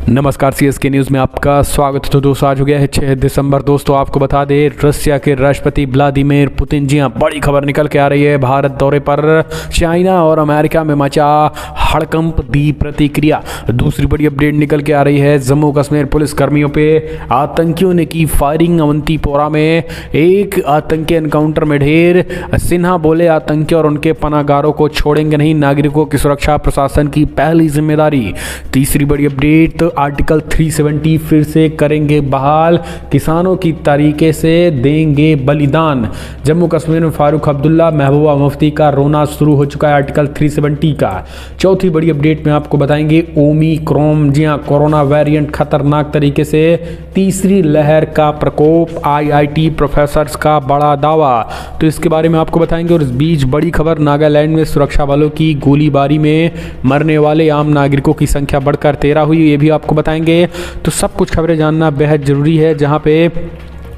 नमस्कार, CSK news में आपका स्वागत है। तो दोस्तों आज हो गया है 6 दिसंबर। दोस्तों आपको बता दें, रशिया के राष्ट्रपति व्लादिमीर पुतिन, जी हाँ, बड़ी खबर निकल के आ रही है। भारत दौरे पर चाइना और अमेरिका में मचा हड़कंप, दी प्रतिक्रिया। दूसरी बड़ी अपडेट निकल के आ रही है, जम्मू कश्मीर पुलिस कर्मियों पे आतंकियों ने की फायरिंग। अवंतीपोरा में एक आतंकी एनकाउंटर में ढेर। सिन्हा बोले, आतंकी और उनके पनाहगारों को छोड़ेंगे नहीं, नागरिकों की सुरक्षा प्रशासन की पहली जिम्मेदारी। तीसरी बड़ी अपडेट, तो आर्टिकल 370 फिर से करेंगे बहाल, किसानों की तरीके से देंगे बलिदान। जम्मू कश्मीर में फारूक अब्दुल्ला, महबूबा मुफ्ती का रोना शुरू हो चुका है आर्टिकल 370 का। चौथी बड़ी अपडेट में आपको बताएंगे, ओमिक्रॉन, जी हाँ, कोरोना वेरिएंट खतरनाक तरीके से, तीसरी लहर का प्रकोप, आईआईटी प्रोफेसर्स का बड़ा दावा, तो इसके बारे में आपको बताएंगे। और इस बीच बड़ी खबर, नागालैंड में सुरक्षा बलों की गोलीबारी में मरने वाले आम नागरिकों की संख्या बढ़कर 13 हुई, ये भी आपको बताएंगे। तो सब कुछ खबरें जानना बेहद जरूरी है। जहां पे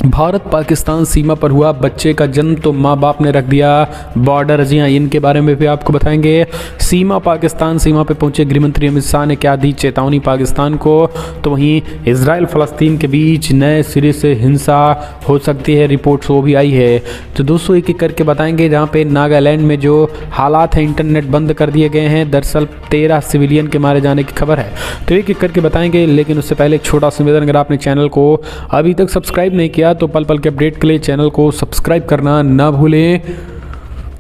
भारत पाकिस्तान सीमा पर हुआ बच्चे का जन्म, तो माँ बाप ने रख दिया बॉर्डर, जी हाँ, इनके बारे में भी आपको बताएंगे। सीमा पाकिस्तान सीमा पे पहुंचे गृहमंत्री अमित शाह ने क्या दी चेतावनी पाकिस्तान को। तो वहीं इजराइल फलस्तीन के बीच नए सिरे से हिंसा हो सकती है, रिपोर्ट्स वो भी आई है। तो दोस्तों एक एक करके बताएंगे। जहाँ पे नागालैंड में जो हालात हैं, इंटरनेट बंद कर दिए गए हैं, दरअसल 13 सिविलियन के मारे जाने की खबर है, तो एक एक करके बताएंगे। लेकिन उससे पहले एक छोटा सा निवेदन, अगर आपने चैनल को अभी तक सब्सक्राइब नहीं किया तो पल पल के अपडेट के लिए चैनल को सब्सक्राइब करना ना भूलें।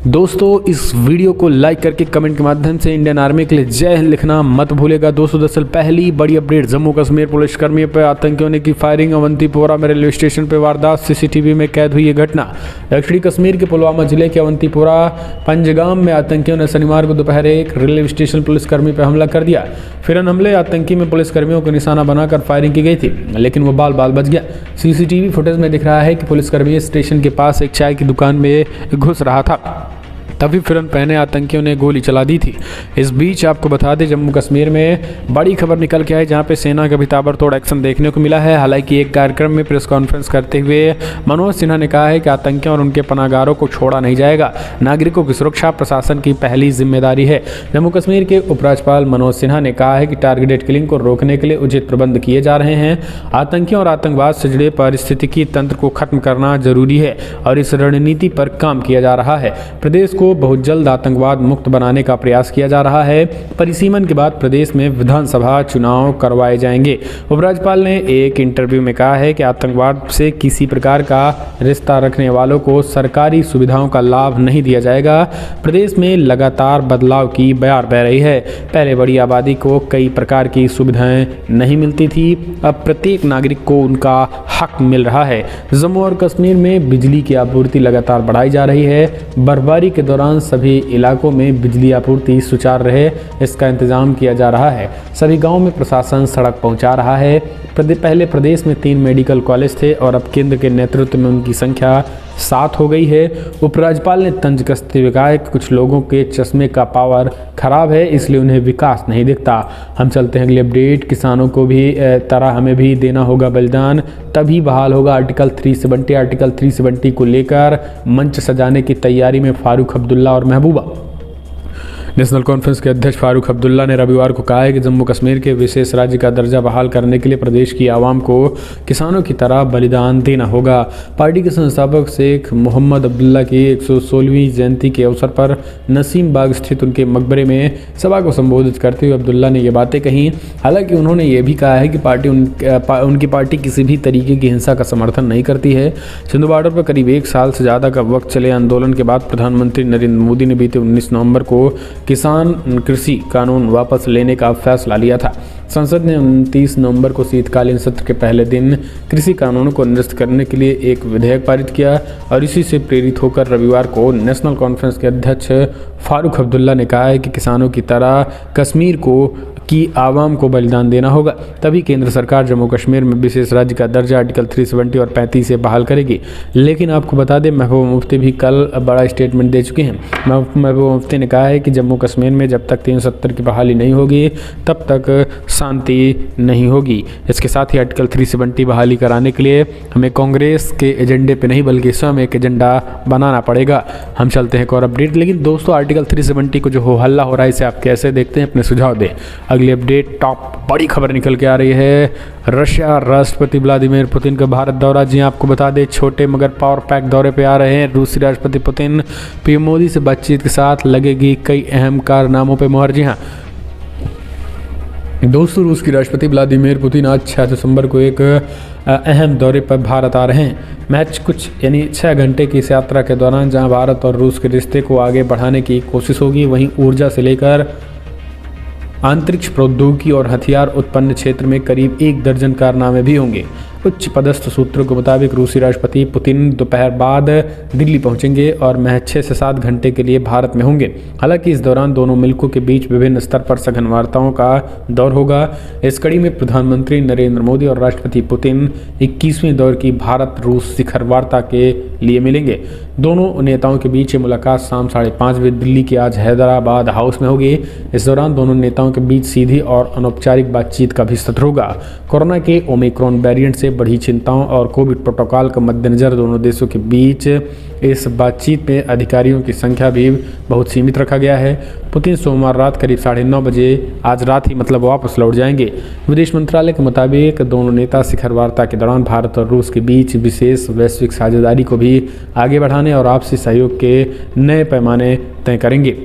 दोस्तों इस वीडियो को लाइक करके कमेंट के माध्यम से इंडियन आर्मी के लिए जय हिंद लिखना मत भूलेगा। दोस्तों दरअसल पहली बड़ी अपडेट, जम्मू कश्मीर पुलिसकर्मियों पर आतंकियों ने की फायरिंग। अवंतीपोरा में रेलवे स्टेशन पर वारदात, सीसीटीवी में कैद हुई ये घटना। दक्षिणी कश्मीर के पुलवामा जिले के अवंतीपोरा पंजगाम में आतंकियों ने शनिवार को दोपहर एक रेलवे स्टेशन पुलिसकर्मी पर हमला कर दिया। फिर हमले आतंकी में पुलिसकर्मियों को निशाना बनाकर फायरिंग की गई थी, लेकिन वो बाल बाल बच गया। सीसीटीवी फुटेज में दिख रहा है कि पुलिसकर्मी स्टेशन के पास एक चाय की दुकान में घुस रहा था, तभी फिरन पहने आतंकियों ने गोली चला दी थी। इस बीच आपको बता दें, जम्मू कश्मीर में बड़ी खबर निकल के आई, जहां पे सेना का भी ताबड़तोड़ एक्शन देखने को मिला है। हालांकि एक कार्यक्रम में प्रेस कॉन्फ्रेंस करते हुए मनोज सिन्हा ने कहा है कि आतंकियों और उनके पनाहगारों को छोड़ा नहीं जाएगा, नागरिकों की सुरक्षा प्रशासन की पहली जिम्मेदारी है। जम्मू कश्मीर के उपराज्यपाल मनोज सिन्हा ने कहा है कि टारगेटेड किलिंग को रोकने के लिए उचित प्रबंध किए जा रहे हैं। आतंकियों और आतंकवाद से जुड़े पारिस्थितिकी तंत्र को खत्म करना जरूरी है और इस रणनीति पर काम किया जा रहा है। प्रदेश को बहुत जल्द आतंकवाद मुक्त बनाने का प्रयास किया जा रहा है। परिसीमन के बाद प्रदेश में विधानसभा चुनाव करवाए जाएंगे। उपराज्यपाल ने एक इंटरव्यू में कहा है कि आतंकवाद से किसी प्रकार का रिश्ता रखने वालों को सरकारी सुविधाओं का लाभ नहीं दिया जाएगा। प्रदेश में लगातार बदलाव की बयार बह रही है। पहले बड़ी आबादी को कई प्रकार की सुविधाएं नहीं मिलती थी, अब प्रत्येक नागरिक को उनका हक मिल रहा है। जम्मू और कश्मीर में बिजली की आपूर्ति लगातार बढ़ाई जा रही है। बर्फबारी के दौरान सभी इलाकों में बिजली आपूर्ति सुचारू रहे, इसका इंतजाम किया जा रहा है। सभी गांवों में प्रशासन सड़क पहुंचा रहा है। पहले प्रदेश में 3 मेडिकल कॉलेज थे और अब केंद्र के नेतृत्व में उनकी संख्या 7 हो गई है। उपराज्यपाल ने तंज कसते हुए कहा कि कुछ लोगों के चश्मे का पावर खराब है, इसलिए उन्हें विकास नहीं दिखता। हम चलते हैं अगली अपडेट। किसानों को भी तरह हमें भी देना होगा बलिदान, तभी बहाल होगा आर्टिकल 370। आर्टिकल 370 को लेकर मंच सजाने की तैयारी में फारूक अब्दुल्ला और महबूबा। नेशनल कॉन्फ्रेंस के अध्यक्ष फारूक अब्दुल्ला ने रविवार को कहा है कि जम्मू कश्मीर के विशेष राज्य का दर्जा बहाल करने के लिए प्रदेश की आवाम को किसानों की तरह बलिदान देना होगा। पार्टी के संस्थापक शेख मोहम्मद अब्दुल्ला की 116वीं जयंती के अवसर पर नसीम बाग स्थित उनके मकबरे में सभा को संबोधित करते हुए अब्दुल्ला ने ये बातें कही। हालांकि उन्होंने ये भी कहा है कि उनकी पार्टी किसी भी तरीके की हिंसा का समर्थन नहीं करती है। सिंधु बॉर्डर पर करीब 1 साल से ज़्यादा का वक्त चले आंदोलन के बाद प्रधानमंत्री नरेंद्र मोदी ने बीते 19 नवंबर को किसान कृषि कानून वापस लेने का फैसला लिया था। संसद ने 29 नवंबर को शीतकालीन सत्र के पहले दिन कृषि कानूनों को निरस्त करने के लिए एक विधेयक पारित किया और इसी से प्रेरित होकर रविवार को नेशनल कॉन्फ्रेंस के अध्यक्ष फारूक अब्दुल्ला ने कहा है कि किसानों की तरह कश्मीर की आवाम को बलिदान देना होगा, तभी केंद्र सरकार जम्मू कश्मीर में विशेष राज्य का दर्जा आर्टिकल 370 और 35 से बहाल करेगी। लेकिन आपको बता दें, महबूबा मुफ्ती भी कल बड़ा स्टेटमेंट दे चुके हैं। महबूबा मुफ्ती ने कहा है कि जम्मू कश्मीर में जब तक 370 की बहाली नहीं होगी तब तक शांति नहीं होगी। इसके साथ ही आर्टिकल 370 बहाली कराने के लिए हमें कांग्रेस के एजेंडे पे नहीं बल्कि स्वयं एक एजेंडा बनाना पड़ेगा। हम चलते हैं एक और अपडेट। लेकिन दोस्तों आर्टिकल 370 को जो हो हल्ला हो रहा है इसे आप कैसे देखते हैं, अपने सुझाव दें। अगली अपडेट टॉप बड़ी खबर निकल के आ रही है। रशिया राष्ट्रपति व्लादिमीर पुतिन का भारत दौरा। जी आपको बता दें, छोटे मगर पावर पैक दौरे पे आ रहे हैं रूसी राष्ट्रपति पुतिन। पीएम मोदी से बातचीत के साथ लगेगी कई अहम कारनामों पे मोहर। जी हाँ दोस्तों, रूस के राष्ट्रपति व्लादिमीर पुतिन आज 6 दिसंबर को एक अहम दौरे पर भारत आ रहे हैं। मैच कुछ यानी 6 घंटे की इस यात्रा के दौरान जहां भारत और रूस के रिश्ते को आगे बढ़ाने की कोशिश होगी, वहीं ऊर्जा से लेकर अंतरिक्ष प्रौद्योगिकी और हथियार उत्पन्न क्षेत्र में करीब 1 दर्जन कारनामे भी होंगे। उच्च पदस्थ सूत्रों के मुताबिक रूसी राष्ट्रपति पुतिन दोपहर बाद दिल्ली पहुंचेंगे और महज 6 से 7 घंटे के लिए भारत में होंगे। हालांकि इस दौरान दोनों मुल्कों के बीच विभिन्न स्तर पर सघन वार्ताओं का दौर होगा। इस कड़ी में प्रधानमंत्री नरेंद्र मोदी और राष्ट्रपति पुतिन 21वें दौर की भारत रूस शिखर वार्ता के लिए मिलेंगे। दोनों नेताओं के बीच ये मुलाकात शाम 5:30 बजे दिल्ली के आज हैदराबाद हाउस में होगी। इस दौरान दोनों नेताओं के बीच सीधी और अनौपचारिक बातचीत का भी सत्र होगा। कोरोना के ओमिक्रॉन वेरिएंट से बढ़ी चिंताओं और कोविड प्रोटोकॉल के मद्देनजर दोनों देशों के बीच इस बातचीत में अधिकारियों की संख्या भी बहुत सीमित रखा गया है। पुतिन सोमवार रात करीब 9:30 बजे आज रात ही मतलब वापस लौट जाएंगे। विदेश मंत्रालय के मुताबिक दोनों नेता शिखर वार्ता के दौरान भारत और रूस के बीच विशेष वैश्विक साझेदारी को भी आगे बढ़ाने और आपसी सहयोग के नए पैमाने तय करेंगे।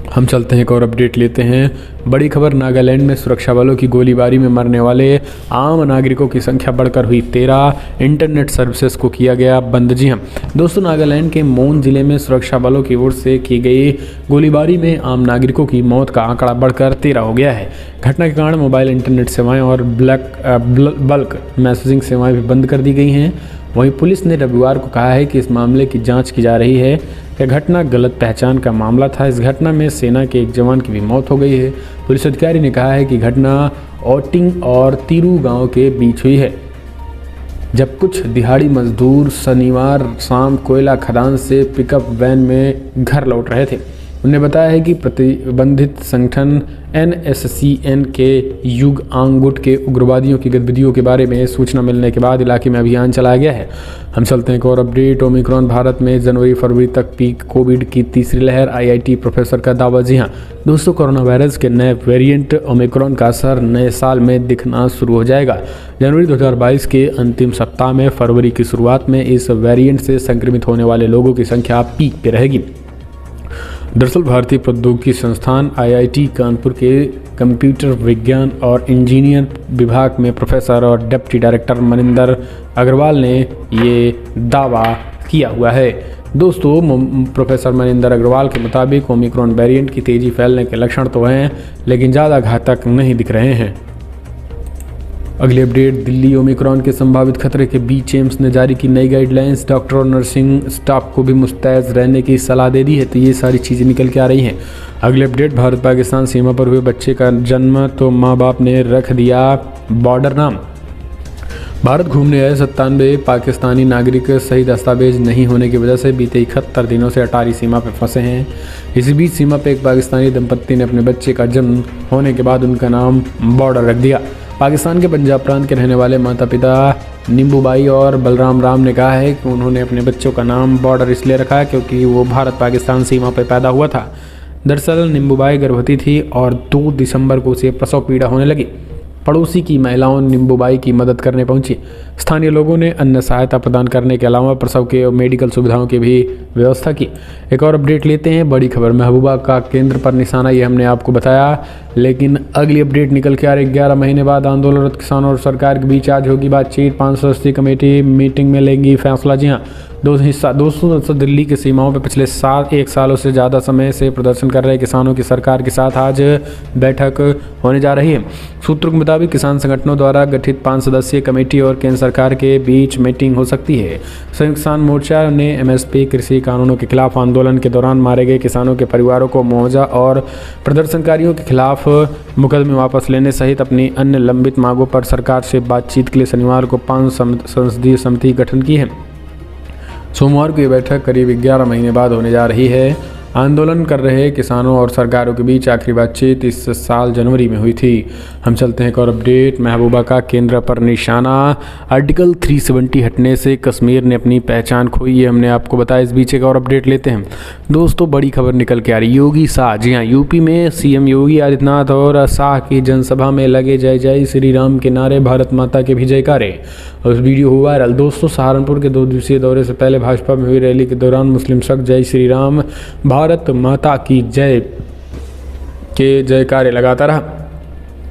हम चलते हैं एक और अपडेट लेते हैं। बड़ी खबर, नागालैंड में सुरक्षा बलों की गोलीबारी में मरने वाले आम नागरिकों की संख्या बढ़कर हुई 13। इंटरनेट सर्विसेज को किया गया बंद। जी हाँ दोस्तों, नागालैंड के मोन जिले में सुरक्षा बलों की ओर से की गई गोलीबारी में आम नागरिकों की मौत का आंकड़ा बढ़कर 13 हो गया है। घटना के कारण मोबाइल इंटरनेट सेवाएं और बल्क मैसेजिंग सेवाएं भी बंद कर दी गई हैं। वहीं पुलिस ने रविवार को कहा है कि इस मामले की जांच की जा रही है। यह घटना गलत पहचान का मामला था। इस घटना में सेना के एक जवान की भी मौत हो गई है। पुलिस अधिकारी ने कहा है कि घटना ओटिंग और तिरू गांव के बीच हुई है, जब कुछ दिहाड़ी मजदूर शनिवार शाम कोयला खदान से पिकअप वैन में घर लौट रहे थे। उन्होंने बताया है कि प्रतिबंधित संगठन NSCN के युगआंग गुट के उग्रवादियों की गतिविधियों के बारे में सूचना मिलने के बाद इलाके में अभियान चलाया गया है। हम चलते हैं एक और अपडेट। ओमिक्रॉन भारत में जनवरी-फरवरी तक पीक। कोविड की तीसरी लहर, IIT प्रोफेसर का दावा। जी हाँ दोस्तों, कोरोना वायरस के नए वेरिएंट ओमिक्रॉन का असर नए साल में दिखना शुरू हो जाएगा। जनवरी 2022 के अंतिम सप्ताह में फरवरी की शुरुआत में इस वेरिएंट से संक्रमित होने वाले लोगों की संख्या पीक पे रहेगी। दरअसल भारतीय प्रौद्योगिकी संस्थान IIT कानपुर के कंप्यूटर विज्ञान और इंजीनियर विभाग में प्रोफेसर और डिप्टी डायरेक्टर मनिंदर अग्रवाल ने ये दावा किया हुआ है। दोस्तों, प्रोफेसर मनिंदर अग्रवाल के मुताबिक ओमिक्रॉन वेरिएंट की तेज़ी फैलने के लक्षण तो हैं, लेकिन ज़्यादा घातक नहीं दिख रहे हैं। अगली अपडेट, दिल्ली ओमिक्रॉन के संभावित खतरे के बीच एम्स ने जारी की नई गाइडलाइंस। डॉक्टर और नर्सिंग स्टाफ को भी मुस्तैद रहने की सलाह दे दी है। तो ये सारी चीज़ें निकल के आ रही हैं। अगली अपडेट, भारत पाकिस्तान सीमा पर हुए बच्चे का जन्म तो माँ बाप ने रख दिया बॉर्डर नाम। भारत घूमने आए 97 पाकिस्तानी नागरिक सही दस्तावेज नहीं होने की वजह से बीते 71 दिनों से अटारी सीमा पर फंसे हैं। इसी बीच सीमा पर एक पाकिस्तानी दंपत्ति ने अपने बच्चे का जन्म होने के बाद उनका नाम बॉर्डर रख दिया। पाकिस्तान के पंजाब प्रांत के रहने वाले माता पिता नींबूबाई और बलराम राम ने कहा है कि उन्होंने अपने बच्चों का नाम बॉर्डर इसलिए रखा क्योंकि वो भारत पाकिस्तान सीमा पर पैदा हुआ था। दरअसल नींबूबाई गर्भवती थी और 2 दिसंबर को उसे प्रसव पीड़ा होने लगी। पड़ोसी की महिलाओं नींबूबाई की मदद करने पहुंची। स्थानीय लोगों ने अन्य सहायता प्रदान करने के अलावा प्रसव के और मेडिकल सुविधाओं की भी व्यवस्था की। एक और अपडेट लेते हैं। बड़ी खबर, महबूबा का केंद्र पर निशाना, ये हमने आपको बताया। लेकिन अगली अपडेट निकल के आ रही, 11 महीने बाद आंदोलनरत किसानों और सरकार के बीच आज होगी बातचीत। 5 सदस्यीय कमेटी मीटिंग में लेंगी फैसला। जी हाँ दोस्तों, दिल्ली की सीमाओं पर पिछले 1 सालों से ज़्यादा समय से प्रदर्शन कर रहे किसानों की सरकार के साथ आज बैठक होने जा रही है। सूत्रों के मुताबिक किसान संगठनों द्वारा गठित 5 सदस्यीय कमेटी और केंद्र सरकार के बीच मीटिंग हो सकती है। संयुक्त किसान मोर्चा ने MSP कृषि कानूनों के खिलाफ आंदोलन के दौरान मारे गए किसानों के परिवारों को मुआवजा और प्रदर्शनकारियों के खिलाफ मुकदमे वापस लेने सहित अपनी अन्य लंबित मांगों पर सरकार से बातचीत के लिए शनिवार को 5 संसदीय समिति गठन की है। सोमवार को ये बैठक करीब 11 महीने बाद होने जा रही है। आंदोलन कर रहे किसानों और सरकारों के बीच आखिरी बातचीत इस साल जनवरी में हुई थी। हम चलते हैं एक और अपडेट। महबूबा का केंद्र पर निशाना, आर्टिकल 370 हटने से कश्मीर ने अपनी पहचान खोई, ये हमने आपको बताया। इस बीच एक और अपडेट लेते हैं दोस्तों। बड़ी खबर निकल के आ रही, योगी शाह, जी हाँ, यूपी में सीएम योगी आदित्यनाथ और शाह की जनसभा में लगे जय जय श्री राम के नारे, भारत माता के भी जयकारे। और उस वीडियो हुआ वायरल। दोस्तों, सहारनपुर के 2 दिवसीय दौरे से पहले भाजपा में हुई रैली के दौरान मुस्लिम शख्स जय श्री राम, भारत माता की जय के जयकारे लगाता रहा।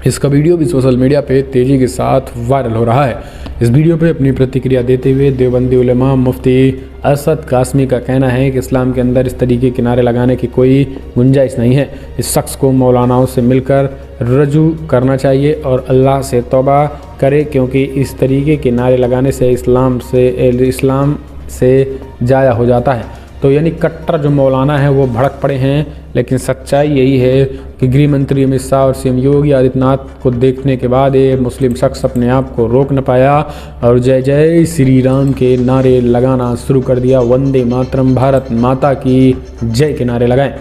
इसका वीडियो भी सोशल मीडिया पे तेजी के साथ वायरल हो रहा है। इस वीडियो पे अपनी प्रतिक्रिया देते हुए देवबंदी उलेमा मुफ्ती असद कासमी का कहना है कि इस्लाम के अंदर इस तरीके के नारे लगाने की कोई गुंजाइश नहीं है। इस शख्स को मौलानाओं से मिलकर रजू करना चाहिए और अल्लाह से तौबा करे, क्योंकि इस तरीके के नारे लगाने से इस्लाम से जाया हो जाता है। तो यानी कट्टर जो मौलाना है वो भड़क पड़े हैं, लेकिन सच्चाई यही है कि गृह मंत्री अमित शाह और सीएम योगी आदित्यनाथ को देखने के बाद ये मुस्लिम शख्स अपने आप को रोक न पाया और जय जय श्री राम के नारे लगाना शुरू कर दिया। वंदे मातरम, भारत माता की जय के नारे लगाएं।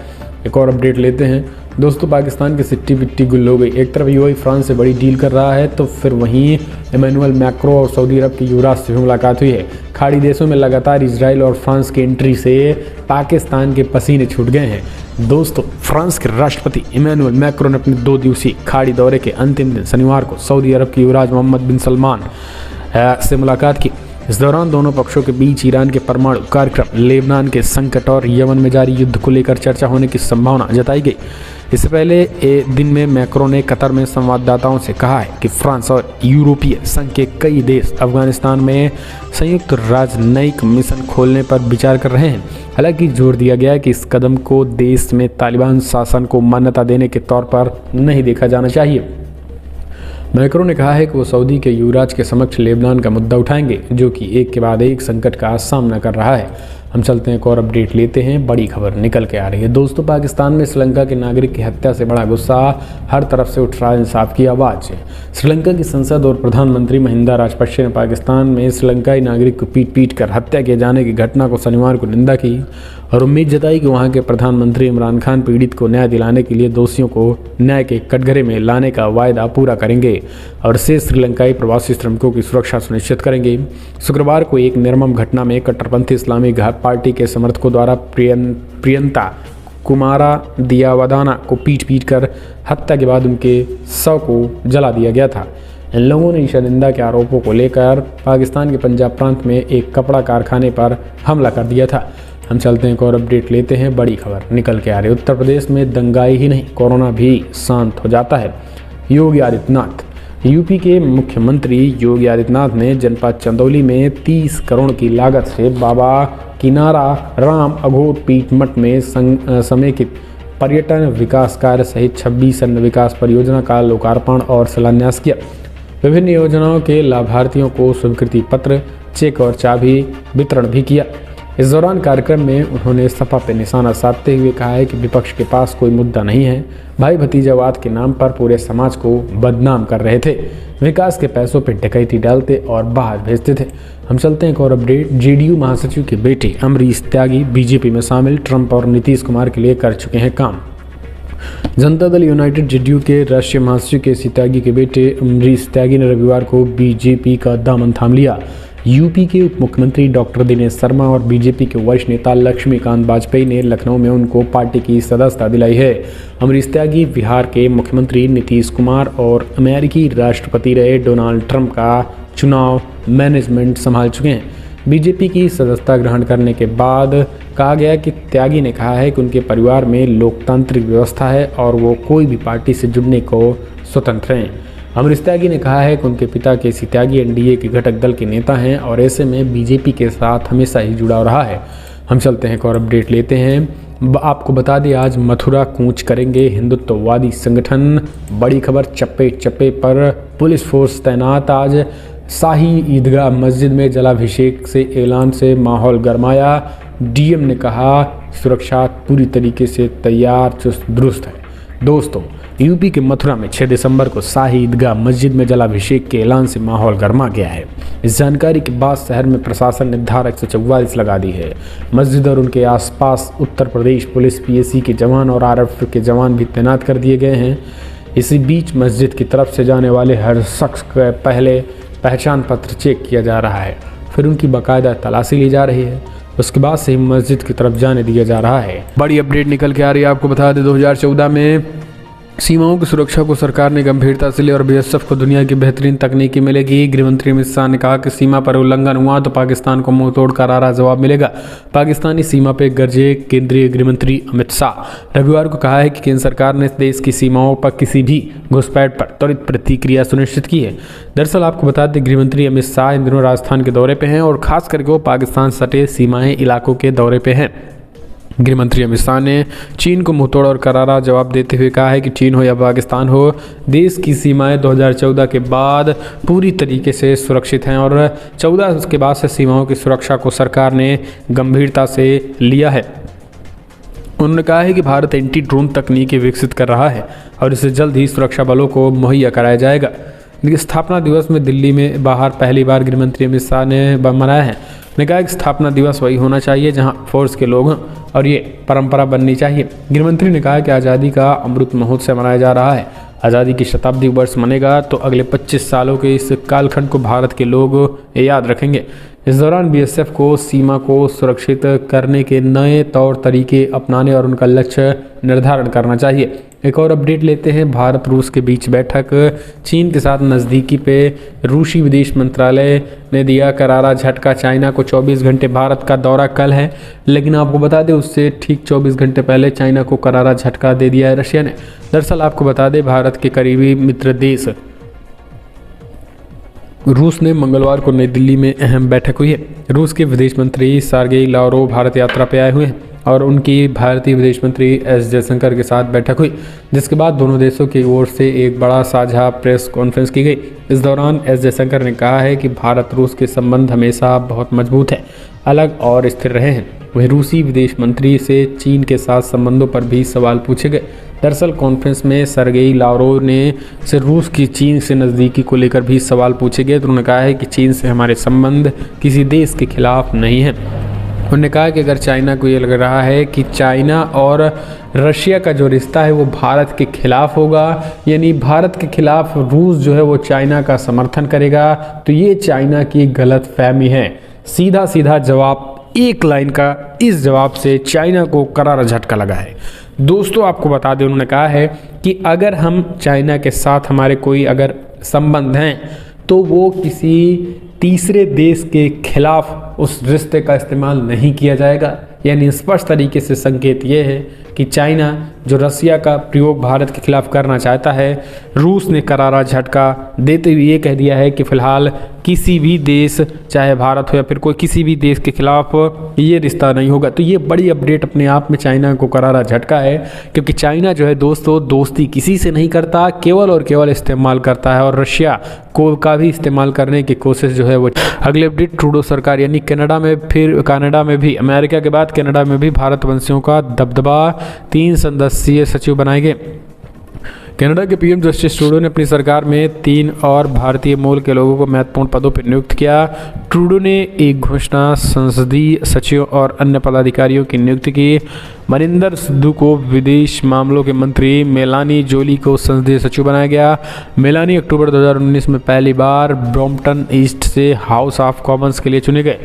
एक और अपडेट लेते हैं दोस्तों। पाकिस्तान की सिट्टी बिट्टी गुल हो गई। एक तरफ यूएई फ्रांस से बड़ी डील कर रहा है, तो फिर वहीं इमैनुअल मैक्रो और सऊदी अरब के युवराज से भी मुलाकात हुई है। खाड़ी देशों में लगातार इजराइल और फ्रांस की एंट्री से पाकिस्तान के पसीने छूट गए हैं। दोस्तों, फ्रांस के राष्ट्रपति इमैनुअल मैक्रो ने अपने 2 दिवसीय खाड़ी दौरे के अंतिम दिन शनिवार को सऊदी अरब के युवराज मोहम्मद बिन सलमान से मुलाकात की। इस दौरान दोनों पक्षों के बीच ईरान के परमाणु कार्यक्रम, लेबनान के संकट और यमन में जारी युद्ध को लेकर चर्चा होने की संभावना जताई गई। इससे पहले दिन में मैक्रो ने कतर में संवाददाताओं से कहा है कि फ्रांस और यूरोपीय संघ के कई देश अफगानिस्तान में संयुक्त राजनयिक मिशन खोलने पर विचार कर रहे हैं। हालांकि जोर दिया गया है कि इस कदम को देश में तालिबान शासन को मान्यता देने के तौर पर नहीं देखा जाना चाहिए। मैक्रो ने कहा है कि वो सऊदी के युवराज के समक्ष लेबनान का मुद्दा उठाएंगे, जो कि एक के बाद एक संकट का सामना कर रहा है। हम चलते हैं एक और अपडेट लेते हैं। बड़ी खबर निकल के आ रही है दोस्तों। पाकिस्तान में श्रीलंका के नागरिक की हत्या से बड़ा गुस्सा, हर तरफ से उठ रहा है इंसाफ की आवाज़। श्रीलंका की संसद और प्रधानमंत्री महिंदा राजपक्षे ने पाकिस्तान में श्रीलंकाई नागरिक को पीट कर हत्या किए जाने की घटना को शनिवार को निंदा की और उम्मीद जताई कि वहां के प्रधानमंत्री इमरान खान पीड़ित को न्याय दिलाने के लिए दोषियों को न्याय के कटघरे में लाने का वायदा पूरा करेंगे और से श्रीलंकाई प्रवासी श्रमिकों की सुरक्षा सुनिश्चित करेंगे। शुक्रवार को एक निर्मम घटना में कट्टरपंथी इस्लामी पार्टी के समर्थकों द्वारा प्रियंता कुमारा दियावदाना को पीट कर हत्या के बाद उनके शव को जला दिया गया था। इन लोगों ने ईशा के आरोपों को लेकर पाकिस्तान के पंजाब प्रांत में एक कपड़ा कारखाने पर हमला कर दिया था। हम चलते हैं एक और अपडेट लेते हैं। बड़ी खबर निकल के आ रही है। उत्तर प्रदेश में दंगाई ही नहीं, कोरोना भी शांत हो जाता है। योगी आदित्यनाथ, यूपी के मुख्यमंत्री योगी आदित्यनाथ ने जनपद चंदौली में 30 करोड़ की लागत से बाबा किनारा राम अघोर पीठ मठ में समेकित पर्यटन विकास कार्य सहित 26 अन्य विकास परियोजना का लोकार्पण और शिलान्यास किया। विभिन्न योजनाओं के लाभार्थियों को स्वीकृति पत्र, चेक और चाबी वितरण भी किया। इस दौरान कार्यक्रम में उन्होंने सपा पर निशाना साधते हुए कहा है कि विपक्ष के पास कोई मुद्दा नहीं है, भाई भतीजावाद के नाम पर पूरे समाज को बदनाम कर रहे थे, विकास के पैसों पर डकैती डालते और बाहर भेजते थे। हम चलते हैं एक और अपडेट। जेडीयू महासचिव के बेटे अमरीश त्यागी बीजेपी में शामिल, ट्रंप और नीतीश कुमार के लिए कर चुके हैं काम। जनता दल यूनाइटेड जेडीयू के राष्ट्रीय महासचिव के त्यागी के बेटे अमरीश त्यागी ने रविवार को बीजेपी का दामन थाम लिया। यूपी के उप मुख्यमंत्री डॉक्टर दिनेश शर्मा और बीजेपी के वरिष्ठ नेता लक्ष्मीकांत वाजपेयी ने लखनऊ में उनको पार्टी की सदस्यता दिलाई है। अमरीश त्यागी बिहार के मुख्यमंत्री नीतीश कुमार और अमेरिकी राष्ट्रपति रहे डोनाल्ड ट्रंप का चुनाव मैनेजमेंट संभाल चुके हैं। बीजेपी की सदस्यता ग्रहण करने के बाद कहा गया कि त्यागी ने कहा है कि उनके परिवार में लोकतांत्रिक व्यवस्था है और वो कोई भी पार्टी से जुड़ने को स्वतंत्र हैं। अमरीश त्यागी ने कहा है कि उनके पिता केसी त्यागी एनडीए के घटक दल के नेता हैं और ऐसे में बीजेपी के साथ हमेशा ही जुड़ा रहा है। हम चलते हैं एक और अपडेट लेते हैं। आपको बता दें, आज मथुरा कूच करेंगे हिंदुत्ववादी संगठन। बड़ी खबर, चप्पे चप्पे पर पुलिस फोर्स तैनात। आज शाही ईदगाह मस्जिद में जलाभिषेक से ऐलान से माहौल गरमाया। डीएम ने कहा सुरक्षा पूरी तरीके से तैयार, चुस्त दुरुस्त है। दोस्तों, यूपी के मथुरा में 6 दिसंबर को शाही ईदगाह मस्जिद में जलाभिषेक के ऐलान से माहौल गर्मा गया है। इस जानकारी के बाद शहर में प्रशासन ने धारा 144 लगा दी है। मस्जिद और उनके आसपास उत्तर प्रदेश पुलिस, पीएसी के जवान और आरएफ के जवान भी तैनात कर दिए गए हैं। इसी बीच मस्जिद की तरफ से जाने वाले हर शख्स का पहले पहचान पत्र चेक किया जा रहा है, फिर उनकी बाकायदा तलाशी ली जा रही है, उसके बाद से ही मस्जिद की तरफ जाने दिया जा रहा है। बड़ी अपडेट निकल के आ रही है। आपको बता दें 2014 में सीमाओं की सुरक्षा को सरकार ने गंभीरता से लिया और बीएसएफ को दुनिया की बेहतरीन तकनीकी मिलेगी। गृहमंत्री अमित शाह ने कहा कि सीमा पर उल्लंघन हुआ तो पाकिस्तान को मुंह तोड़ करारा जवाब मिलेगा। पाकिस्तानी सीमा पर गरजे केंद्रीय गृहमंत्री अमित शाह रविवार को कहा है कि केंद्र सरकार ने देश की सीमाओं पर किसी भी घुसपैठ पर त्वरित प्रतिक्रिया सुनिश्चित की है। दरअसल आपको बता दें गृहमंत्री अमित शाह इन दिनों राजस्थान के दौरे पर हैं और खास करके वो पाकिस्तान सटे सीमाएं इलाकों के दौरे पर हैं। गृहमंत्री अमित शाह ने चीन को मुंहतोड़ और करारा जवाब देते हुए कहा है कि चीन हो या पाकिस्तान हो, देश की सीमाएं 2014 के बाद पूरी तरीके से सुरक्षित हैं और 14 के बाद से सीमाओं की सुरक्षा को सरकार ने गंभीरता से लिया है। उन्होंने कहा है कि भारत एंटी ड्रोन तकनीकी विकसित कर रहा है और इसे जल्द ही सुरक्षा बलों को मुहैया कराया जाएगा। स्थापना दिवस में दिल्ली में बाहर पहली बार गृहमंत्री अमित शाह ने मनाया है। ने कहा कि स्थापना दिवस वही होना चाहिए जहां फोर्स के लोग हों और ये परंपरा बननी चाहिए। गृहमंत्री ने कहा कि आज़ादी का अमृत महोत्सव मनाया जा रहा है। आज़ादी की शताब्दी वर्ष मनेगा तो अगले 25 सालों के इस कालखंड को भारत के लोग याद रखेंगे। इस दौरान बीएसएफ को सीमा को सुरक्षित करने के नए तौर तरीके अपनाने और उनका लक्ष्य निर्धारण करना चाहिए। एक और अपडेट लेते हैं। भारत रूस के बीच बैठक, चीन के साथ नज़दीकी पे रूसी विदेश मंत्रालय ने दिया करारा झटका। चाइना को 24 घंटे भारत का दौरा कल है, लेकिन आपको बता दें उससे ठीक 24 घंटे पहले चाइना को करारा झटका दे दिया है रशिया ने। दरअसल आपको बता दें भारत के करीबी मित्र देश रूस ने मंगलवार को नई दिल्ली में अहम बैठक हुई है। रूस के विदेश मंत्री सर्गेई लावरोव भारत यात्रा पर आए हुए हैं और उनकी भारतीय विदेश मंत्री एस जयशंकर के साथ बैठक हुई, जिसके बाद दोनों देशों की ओर से एक बड़ा साझा प्रेस कॉन्फ्रेंस की गई। इस दौरान एस जयशंकर ने कहा है कि भारत रूस के संबंध हमेशा बहुत मजबूत है, अलग और स्थिर रहे हैं। वहीं रूसी विदेश मंत्री से चीन के साथ संबंधों पर भी सवाल पूछे गए। दरअसल कॉन्फ्रेंस में सर्गेई लावरोव ने से रूस की चीन से नज़दीकी को लेकर भी सवाल पूछे गए, तो उन्होंने कहा है कि चीन से हमारे संबंध किसी देश के खिलाफ नहीं है। उन्होंने कहा कि अगर चाइना को ये लग रहा है कि चाइना और रशिया का जो रिश्ता है वो भारत के खिलाफ होगा, यानी भारत के खिलाफ रूस जो है वो चाइना का समर्थन करेगा, तो ये चाइना की गलत फहमी है। सीधा सीधा जवाब, एक लाइन का इस जवाब से चाइना को करारा झटका लगा है। दोस्तों आपको बता दें उन्होंने कहा है कि अगर हम चाइना के साथ हमारे कोई अगर संबंध हैं तो वो किसी तीसरे देश के खिलाफ उस रिश्ते का इस्तेमाल नहीं किया जाएगा। यानी स्पष्ट तरीके से संकेत ये है कि चाइना जो रसिया का प्रयोग भारत के खिलाफ करना चाहता है, रूस ने करारा झटका देते हुए ये कह दिया है कि फिलहाल किसी भी देश, चाहे भारत हो या फिर कोई किसी भी देश के खिलाफ ये रिश्ता नहीं होगा। तो ये बड़ी अपडेट अपने आप में चाइना को करारा झटका है, क्योंकि चाइना जो है दोस्तों दोस्ती किसी से नहीं करता, केवल और केवल इस्तेमाल करता है और रशिया को का भी इस्तेमाल करने की कोशिश जो है वो। अगले अपडेट, ट्रूडो सरकार यानी कनाडा में भी अमेरिका के बाद कनाडा में भी भारतवंशियों का दबदबा, 3 सदस्यीय सचिव बनाए गए। कनाडा के पीएम जस्टिस ट्रूडो ने अपनी सरकार में 3 और भारतीय मूल के लोगों को महत्वपूर्ण पदों पर नियुक्त किया। ट्रूडो ने एक घोषणा संसदीय सचिव और अन्य पदाधिकारियों की नियुक्ति की। मनिंदर सिद्धू को विदेश मामलों के मंत्री, मेलानी जोली को संसदीय सचिव बनाया गया। मेलानी अक्टूबर 2019 में पहली बार ब्रॉम्पटन ईस्ट से हाउस ऑफ कॉमन्स के लिए चुने गए।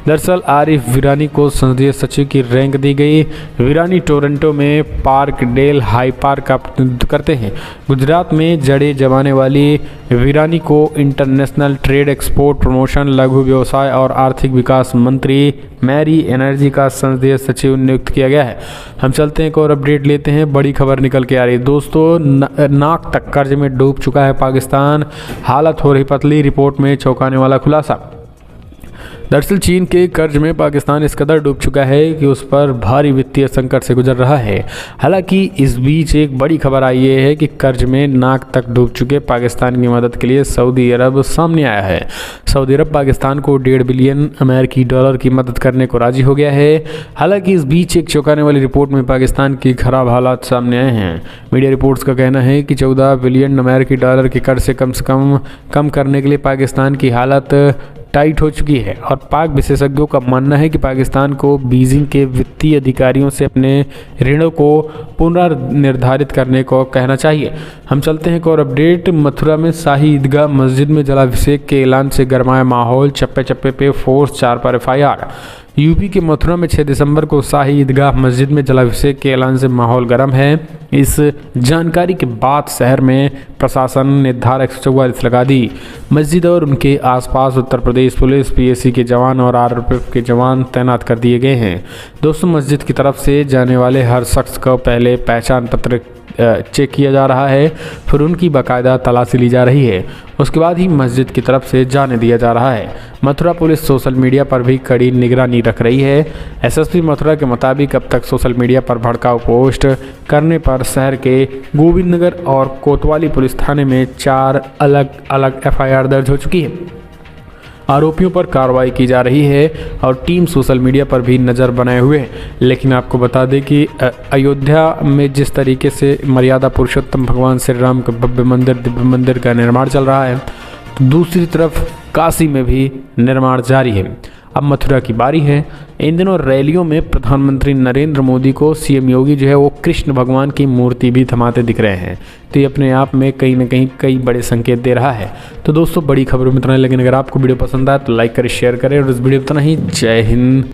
दरअसल आरिफ विरानी को संसदीय सचिव की रैंक दी गई। विरानी टोरंटो में पार्कडेल हाई पार्क का प्रतिनिधित्व करते हैं। गुजरात में जड़ें जमाने वाली विरानी को इंटरनेशनल ट्रेड, एक्सपोर्ट, प्रमोशन, लघु व्यवसाय और आर्थिक विकास मंत्री, मैरी एनर्जी का संसदीय सचिव नियुक्त किया गया है। हम चलते हैं एक और अपडेट लेते हैं। बड़ी खबर निकल के आ रही है दोस्तों, नाक तक कर्ज में डूब चुका है पाकिस्तान, हालत हो रही पतली, रिपोर्ट में चौंकाने वाला खुलासा। दरअसल चीन के कर्ज में पाकिस्तान इस कदर डूब चुका है कि उस पर भारी वित्तीय संकट से गुजर रहा है। हालांकि इस बीच एक बड़ी खबर आई है कि कर्ज में नाक तक डूब चुके पाकिस्तान की मदद के लिए सऊदी अरब सामने आया है। सऊदी अरब पाकिस्तान को $1.5 बिलियन अमेरिकी डॉलर की मदद करने को राजी हो गया है। हालांकि इस बीच एक चौंकाने वाली रिपोर्ट में पाकिस्तान की खराब हालात सामने आए हैं। मीडिया रिपोर्ट्स का कहना है कि 14 बिलियन अमेरिकी डॉलर के कर्ज से कम करने के लिए पाकिस्तान की हालत टाइट हो चुकी है और पाक विशेषज्ञों का मानना है कि पाकिस्तान को बीजिंग के वित्तीय अधिकारियों से अपने ऋणों को पुनर्निर्धारित करने को कहना चाहिए। हम चलते हैं एक और अपडेट। मथुरा में शाही ईदगाह मस्जिद में जलाभिषेक के ऐलान से गरमाया माहौल, चप्पे चप्पे पे फोर्स 4 पर FIR। यूपी के मथुरा में 6 दिसंबर को शाही ईदगाह मस्जिद में जलाभिषेक के ऐलान से माहौल गर्म है। इस जानकारी के बाद शहर में प्रशासन ने धारा 144 लगा दी। मस्जिद और उनके आसपास उत्तर प्रदेश पुलिस, PSC के जवान और RRF के जवान तैनात कर दिए गए हैं। दोस्तों, मस्जिद की तरफ से जाने वाले हर शख्स को पहले पहचान पत्र चेक किया जा रहा है, फिर उनकी बाकायदा तलाशी ली जा रही है, उसके बाद ही मस्जिद की तरफ से जाने दिया जा रहा है। मथुरा पुलिस सोशल मीडिया पर भी कड़ी निगरानी रख रही है। SSP मथुरा के मुताबिक अब तक सोशल मीडिया पर भड़काऊ पोस्ट करने पर शहर के गोविंदनगर और कोतवाली पुलिस थाने में 4 अलग अलग FIR दर्ज हो चुकी है। आरोपियों पर कार्रवाई की जा रही है और टीम सोशल मीडिया पर भी नज़र बनाए हुए है। लेकिन आपको बता दें कि अयोध्या में जिस तरीके से मर्यादा पुरुषोत्तम भगवान श्री राम का दिव्य मंदिर का निर्माण चल रहा है, तो दूसरी तरफ काशी में भी निर्माण जारी है। अब मथुरा की बारी है। इन दिनों रैलियों में प्रधानमंत्री नरेंद्र मोदी को CM योगी जो है वो कृष्ण भगवान की मूर्ति भी थमाते दिख रहे हैं। तो ये अपने आप में कहीं ना कहीं कई बड़े संकेत दे रहा है। तो दोस्तों, बड़ी खबरों में इतना ही, लेकिन अगर आपको वीडियो पसंद आए तो लाइक करें, शेयर करें और इस वीडियो में इतना ही। जय हिंद।